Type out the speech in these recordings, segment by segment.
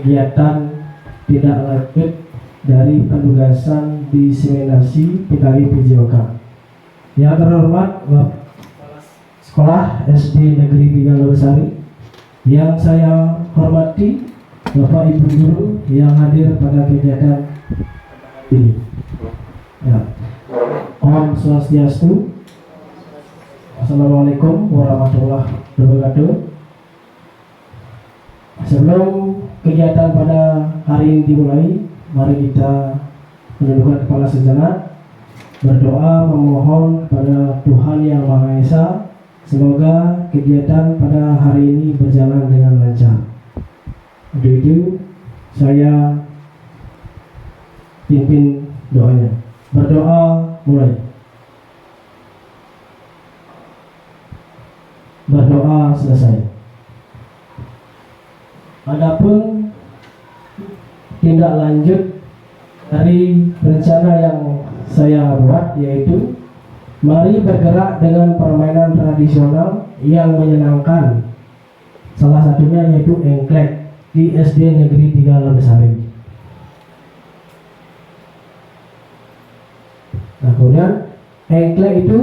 kegiatan tidak lanjut dari penugasan diseminasi PKI PJOK. Yang terhormat Bapak Sekolah SD Negeri 3 Lodosari, yang saya hormati Bapak Ibu Guru yang hadir pada kegiatan ini. Ya. Om Swastiastu. Assalamualaikum warahmatullahi wabarakatuh. Sebelum kegiatan pada hari ini dimulai, mari kita menundukkan kepala sejenak, berdoa memohon pada Tuhan Yang Maha Esa, semoga kegiatan pada hari ini berjalan dengan lancar. Untuk itu saya pimpin doanya. Berdoa mulai. Berdoa selesai. Adapun tindak lanjut dari rencana yang saya buat, yaitu mari bergerak dengan permainan tradisional yang menyenangkan. Salah satunya yaitu engklek di SD Negeri 3 Lodosari. Nah, kemudian engklek itu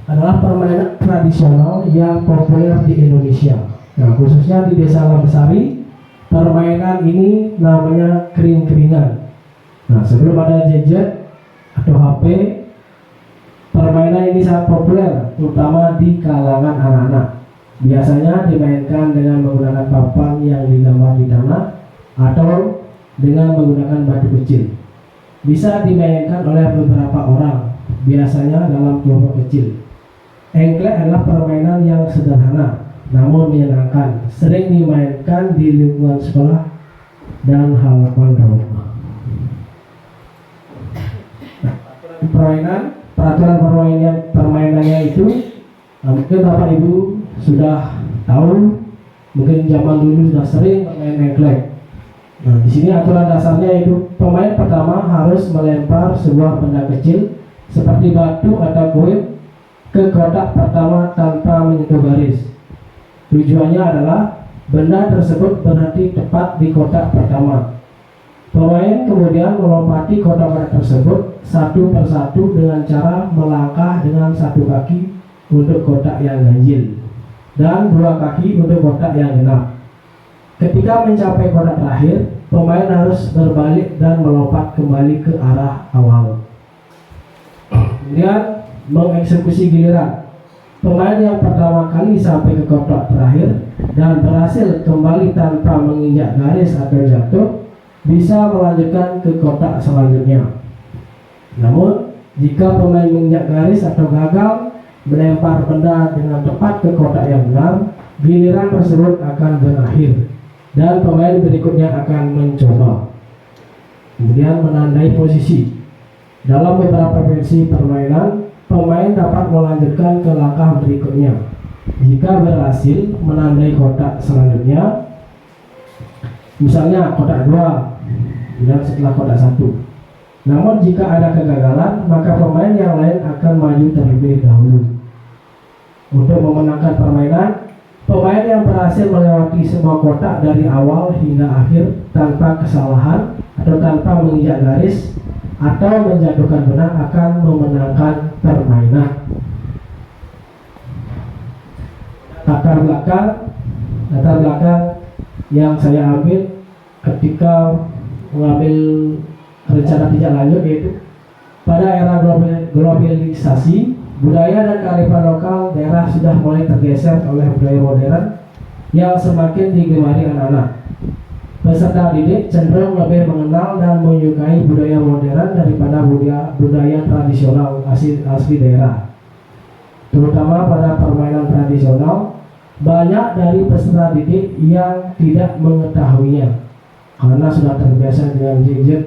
adalah permainan tradisional yang populer di Indonesia. Nah, khususnya di Desa Lodosari, permainan ini namanya kering-keringan. Nah, sebelum ada gadget atau HP, permainan ini sangat populer, terutama di kalangan anak-anak. Biasanya dimainkan dengan menggunakan papan yang digambar di tanah atau dengan menggunakan batu kecil. Bisa dimainkan oleh beberapa orang, biasanya dalam kelompok kecil. Engklek adalah permainan yang sederhana namun menyenangkan, sering dimainkan di lingkungan sekolah dan halaman rumah. Peraturan permainannya itu, mungkin Bapak Ibu sudah tahu, mungkin zaman dulu sudah sering bermain engklek. Nah, di sini aturan dasarnya itu pemain pertama harus melempar sebuah benda kecil seperti batu atau koin ke kotak pertama tanpa menyentuh garis. Tujuannya adalah benda tersebut berhenti tepat di kotak pertama. Pemain kemudian melompati kotak tersebut satu persatu dengan cara melangkah dengan satu kaki untuk kotak yang ganjil dan dua kaki untuk kotak yang genap. Ketika mencapai kotak terakhir, pemain harus berbalik dan melompat kembali ke arah awal. Kemudian mengeksekusi giliran. Pemain yang pertama kali sampai ke kotak terakhir dan berhasil kembali tanpa menginjak garis atau jatuh, bisa melanjutkan ke kotak selanjutnya. Namun, jika pemain menginjak garis atau gagal melempar benda dengan tepat ke kotak yang benar, giliran tersebut akan berakhir dan pemain berikutnya akan mencoba. Kemudian menandai posisi. Dalam beberapa versi permainan, pemain dapat melanjutkan ke langkah berikutnya. Jika berhasil menandai kotak selanjutnya, misalnya kotak 2 dan setelah kotak 1. Namun jika ada kegagalan, maka pemain yang lain akan maju terlebih dahulu. Untuk memenangkan permainan, pemain yang berhasil melewati semua kotak dari awal hingga akhir tanpa kesalahan atau tanpa menginjak garis atau menjatuhkan benang akan memenangkan permainan. Latar belakang yang saya ambil ketika mengambil rencana tidak lanjut, yaitu pada era globalisasi, budaya dan kearifan lokal daerah sudah mulai tergeser oleh budaya modern yang semakin digemari anak-anak. Peserta didik cenderung lebih mengenal dan menyukai budaya modern daripada budaya tradisional asli daerah. Terutama pada permainan tradisional, banyak dari peserta didik yang tidak mengetahuinya karena sudah terbiasa dengan gadget.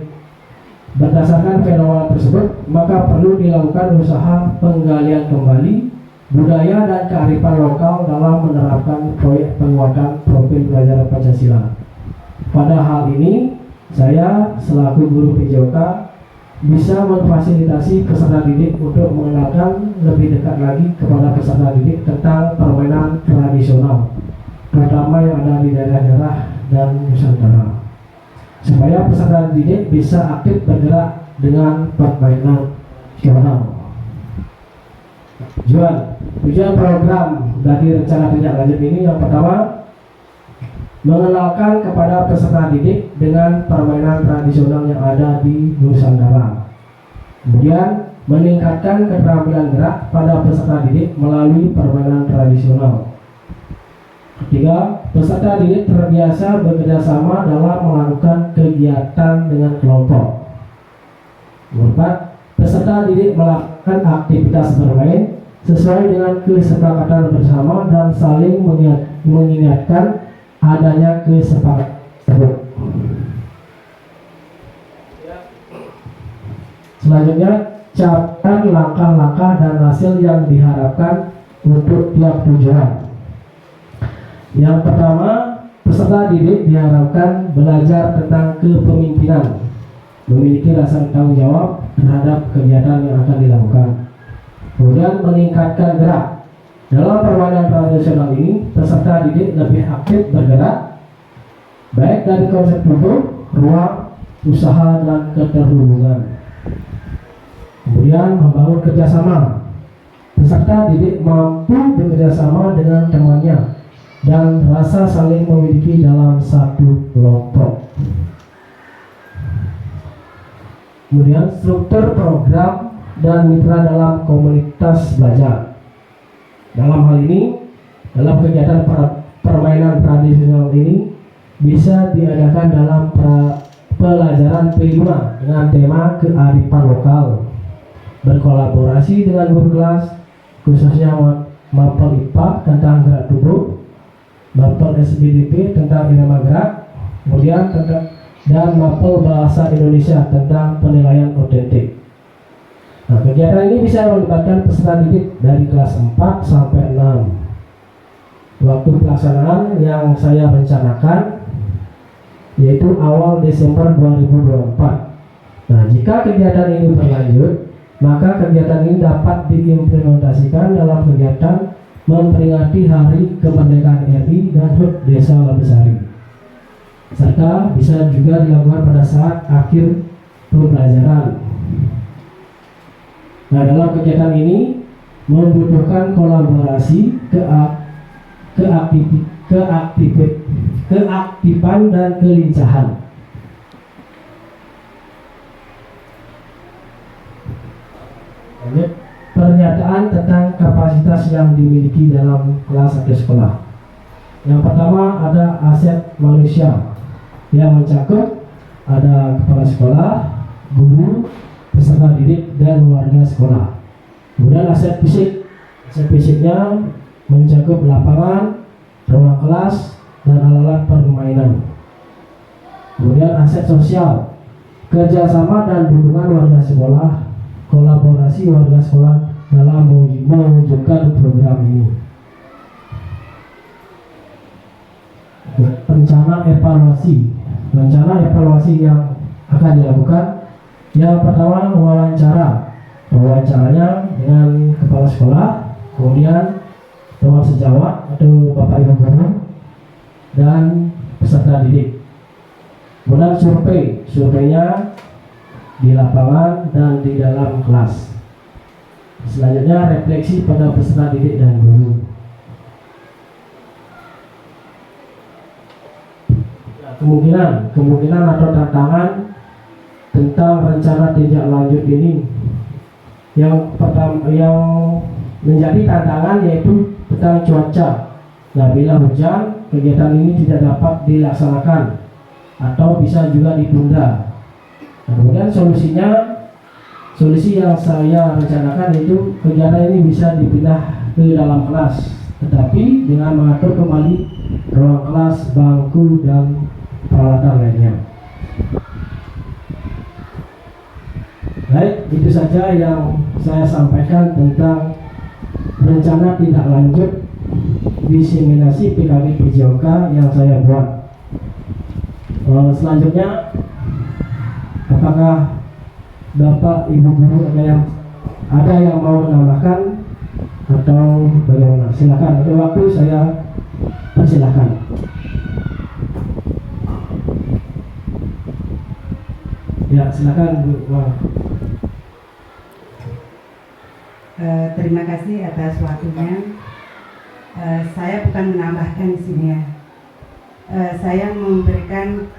Berdasarkan fenomena tersebut, maka perlu dilakukan usaha penggalian kembali budaya dan kearifan lokal dalam menerapkan proyek penguatan profil belajar Pancasila. Pada hal ini, saya selaku guru PJOK bisa memfasilitasi peserta didik untuk mengenalkan lebih dekat lagi kepada peserta didik tentang permainan tradisional, terutama yang ada di daerah-daerah dan Nusantara. supaya peserta didik bisa aktif bergerak dengan permainan nasional. Tujuan program dari rencana tindak lanjut ini yang pertama, mengenalkan kepada peserta didik dengan permainan tradisional yang ada di Nusantara. Kemudian meningkatkan keterampilan gerak pada peserta didik melalui permainan tradisional. Ketiga, peserta didik terbiasa bekerjasama dalam melakukan kegiatan dengan kelompok. Keempat, peserta didik melakukan aktivitas bermain sesuai dengan kesepakatan bersama dan saling mengingatkan adanya kesepakatan tersebut. Selanjutnya, catat langkah-langkah dan hasil yang diharapkan untuk tiap tujuan. Yang pertama, peserta didik diharapkan belajar tentang kepemimpinan, memiliki rasa tanggung jawab terhadap kegiatan yang akan dilakukan. Kemudian meningkatkan gerak. Dalam permainan tradisional ini, peserta didik lebih aktif bergerak, baik dari konsep tubuh, ruang, usaha, dan keterhubungan. Kemudian membangun kerjasama. Peserta didik mampu bekerjasama dengan temannya dan rasa saling memiliki dalam satu kelompok. Kemudian struktur program dan mitra dalam komunitas belajar. Dalam hal ini, dalam kegiatan permainan tradisional ini bisa diadakan dalam pelajaran P5 dengan tema kearifan lokal, berkolaborasi dengan guru kelas, khususnya mapel IPA tentang gerak tubuh, mapel SBDP tentang irama gerak, kemudian dan mapel bahasa Indonesia tentang penilaian otentik. Nah, kegiatan ini bisa melibatkan peserta didik dari kelas 4 sampai 6. Waktu pelaksanaan yang saya rencanakan yaitu awal Desember 2024. Nah, jika kegiatan ini berlanjut, maka kegiatan ini dapat diimplementasikan dalam kegiatan memperingati Hari Kemerdekaan RI dan HUT Desa Labesari, serta bisa juga dilakukan pada saat akhir pembelajaran. Nah, dalam kegiatan ini membutuhkan kolaborasi, keaktifan dan kelincahan. Pernyataan tentang kapasitas yang dimiliki dalam kelas atau sekolah. Yang pertama ada aset manusia yang mencakup ada kepala sekolah, guru, peserta didik, dan warga sekolah. Kemudian aset fisik. Aset fisiknya mencakup lapangan, ruang kelas, dan alat-alat permainan. Kemudian aset sosial, kerjasama dan dukungan warga sekolah, kolaborasi warga sekolah dalam mewujudkan program ini. Rencana evaluasi yang akan dilakukan. Yang pertama, wawancaranya dengan kepala sekolah, kemudian teman sejawat atau bapak ibu guru, dan peserta didik. Kemudian surveinya di lapangan dan di dalam kelas. Selanjutnya refleksi pada peserta didik dan guru. Kemungkinan atau tantangan tentang rencana tindak lanjut ini. Yang pertama, yang menjadi tantangan yaitu tentang cuaca. Nah, bila hujan, kegiatan ini tidak dapat dilaksanakan atau bisa juga ditunda. Nah, kemudian solusi yang saya rencanakan yaitu kegiatan ini bisa dipindah ke dalam kelas, tetapi dengan mengatur kembali ruang kelas, bangku, dan peralatan lainnya. Baik, itu saja yang saya sampaikan tentang rencana tindak lanjut diseminasi PKG PJOK yang saya buat. Selanjutnya, apakah Bapak Ibu guru ada yang mau menambahkan atau bagaimana? Silakan, ada waktu saya persilakan. Ya, silakan Bu. Wah. Terima kasih atas waktunya. Saya bukan menambahkan di sini ya. Saya memberikan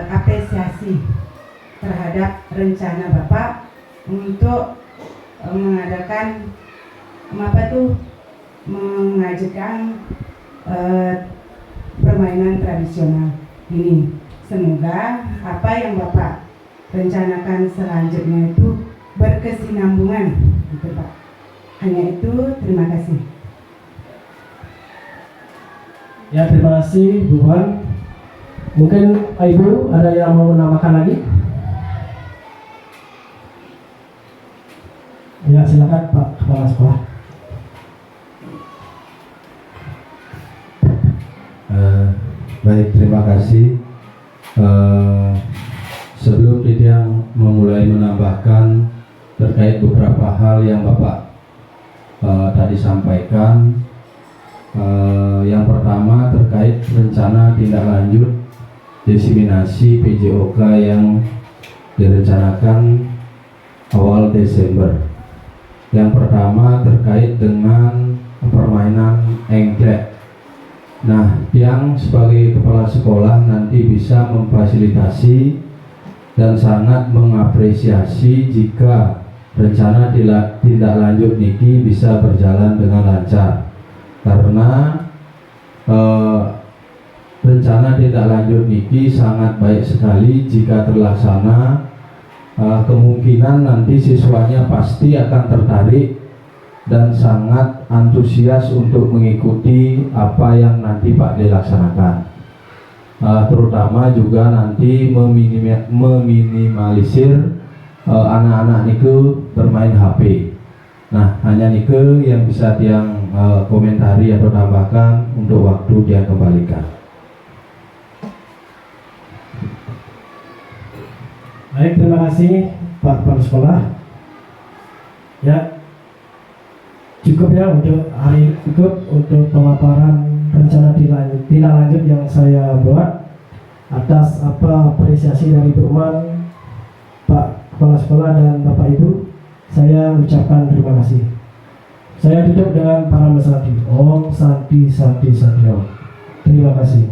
apresiasi terhadap rencana Bapak untuk mengadakan mengajukan permainan tradisional ini. Semoga apa yang Bapak rencanakan selanjutnya itu berkesinambungan, gitu Pak. Hanya itu, terima kasih. Ya, terima kasih Bu Wan. Mungkin Ibu ada yang mau menambahkan lagi? Ya, silakan Pak Kepala Sekolah. Baik, terima kasih. Sebelum Didiang memulai menambahkan terkait beberapa hal yang Bapak tadi sampaikan, yang pertama terkait rencana tindak lanjut diseminasi PJOK yang direncanakan awal Desember. Yang pertama terkait dengan permainan engklek. Nah, yang sebagai kepala sekolah nanti bisa memfasilitasi dan sangat mengapresiasi jika rencana tindak lanjut niki bisa berjalan dengan lancar, karena rencana tindak lanjut niki sangat baik sekali jika terlaksana. Kemungkinan nanti siswanya pasti akan tertarik dan sangat antusias untuk mengikuti apa yang nanti Pak dilaksanakan. Terutama juga nanti meminimalisir anak-anak niku bermain HP. Nah, hanya niku yang bisa Tiang komentari atau tambahkan, untuk waktu dia kembalikan. Baik, terima kasih Pak Kepala Sekolah. Ya, cukup ya untuk hari cukup untuk pemaparan rencana tindak lanjut yang saya buat. Atas apresiasi dari Bu Man, Pak Kepala Sekolah dan Bapak Ibu, saya ucapkan terima kasih. Saya tutup dengan para Santi. Om Santi Santi Santi Om. Terima kasih.